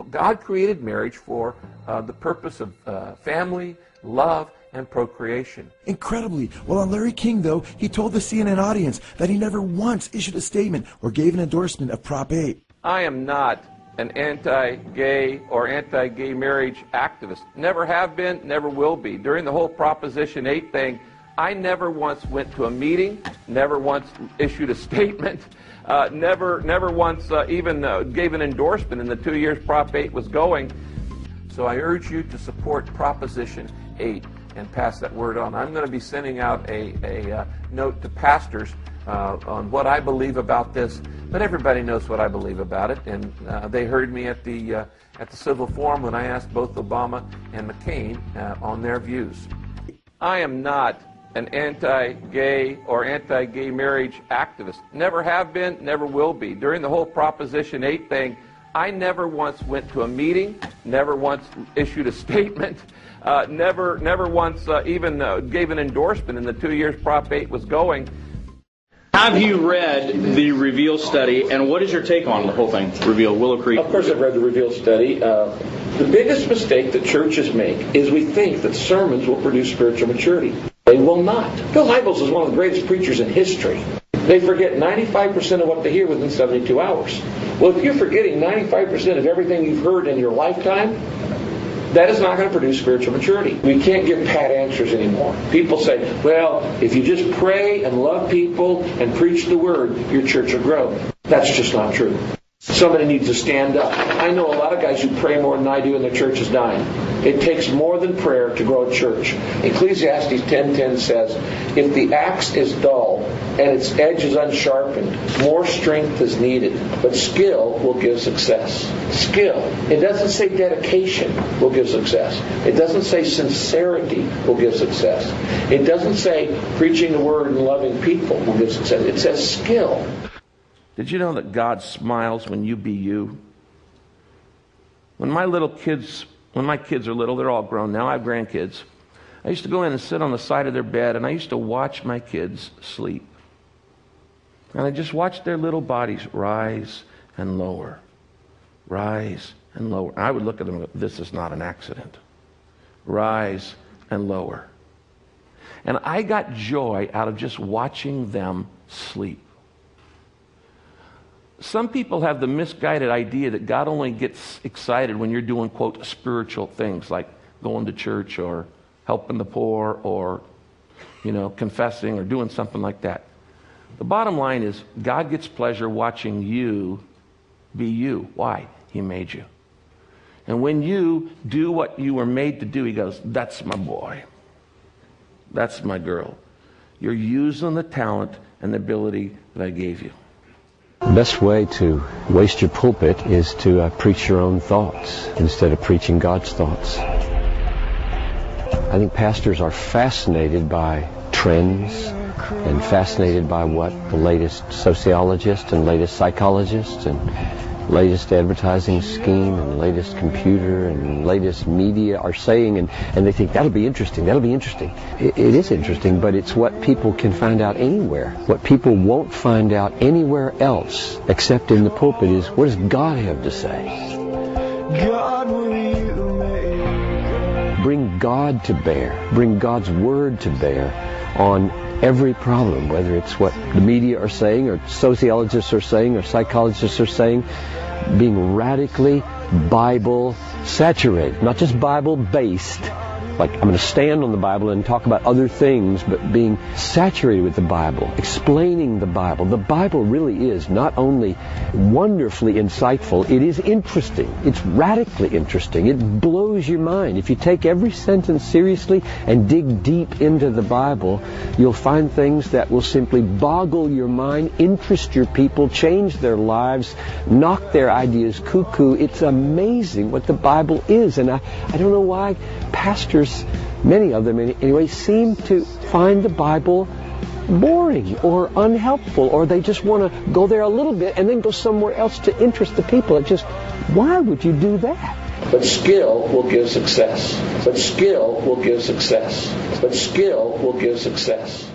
God created marriage for the purpose of family, love, and procreation. Incredibly, well, on Larry King, though, he told the CNN audience that he never once issued a statement or gave an endorsement of Prop 8. I am not an anti-gay or anti-gay marriage activist. Never have been, never will be. During the whole Proposition 8 thing, I never once went to a meeting, never once issued a statement, never once even gave an endorsement in the 2 years Prop 8 was going. So I urge you to support Proposition 8 and pass that word on. I'm going to be sending out a note to pastors on what I believe about this, but everybody knows what I believe about it, and they heard me at the Civil Forum when I asked both Obama and McCain on their views. I am not an anti-gay or anti-gay marriage activist. Never have been, never will be. During the whole Proposition 8 thing, I never once went to a meeting, never once issued a statement, never once even gave an endorsement in the 2 years Prop 8 was going. Have you read the Reveal study, and what is your take on the whole thing, Reveal, Willow Creek? Of course I've read the Reveal study. The biggest mistake that churches make is we think that sermons will produce spiritual maturity. They will not. Bill Hybels is one of the greatest preachers in history. They forget 95% of what they hear within 72 hours. Well, if you're forgetting 95% of everything you've heard in your lifetime, that is not going to produce spiritual maturity. We can't give pat answers anymore. People say, well, if you just pray and love people and preach the word, your church will grow. That's just not true. Somebody needs to stand up. I know a lot of guys who pray more than I do and their church is dying. It takes more than prayer to grow a church. Ecclesiastes 10:10 says, if the axe is dull and its edge is unsharpened, more strength is needed, but skill will give success. Skill. It doesn't say dedication will give success. It doesn't say sincerity will give success. It doesn't say preaching the word and loving people will give success. It says skill. Did you know that God smiles when you be you? When my kids are little, they're all grown now, I have grandkids. I used to go in and sit on the side of their bed, and I used to watch my kids sleep. And I just watched their little bodies rise and lower, rise and lower. And I would look at them and go, this is not an accident. Rise and lower. And I got joy out of just watching them sleep. Some people have the misguided idea that God only gets excited when you're doing, quote, spiritual things like going to church or helping the poor or, confessing or doing something like that. The bottom line is God gets pleasure watching you be you. Why? He made you. And when you do what you were made to do, he goes, that's my boy. That's my girl. You're using the talent and the ability that I gave you. The best way to waste your pulpit is to preach your own thoughts instead of preaching God's thoughts. I think pastors are fascinated by trends and fascinated by what the latest sociologists and latest psychologists and latest advertising scheme and latest computer and latest media are saying, and they think that'll be interesting. It is interesting, but it's what people can find out anywhere. What people won't find out anywhere else except in the pulpit is, what does God have to say? Bring God to bear. Bring God's word to bear on every problem, whether it's what the media are saying or sociologists are saying or psychologists are saying. Being radically Bible saturated, not just Bible based, like I'm going to stand on the Bible and talk about other things, but being saturated with the Bible, explaining the Bible. The Bible really is not only wonderfully insightful, it is interesting. It's radically interesting. It blows your mind. If you take every sentence seriously and dig deep into the Bible, you'll find things that will simply boggle your mind, interest your people, change their lives, knock their ideas cuckoo. It's amazing what the Bible is. And I don't know why pastors, many of them anyway, seem to find the Bible boring or unhelpful, or they just want to go there a little bit and then go somewhere else to interest the people. Why would you do that? But skill will give success. But skill will give success. But skill will give success.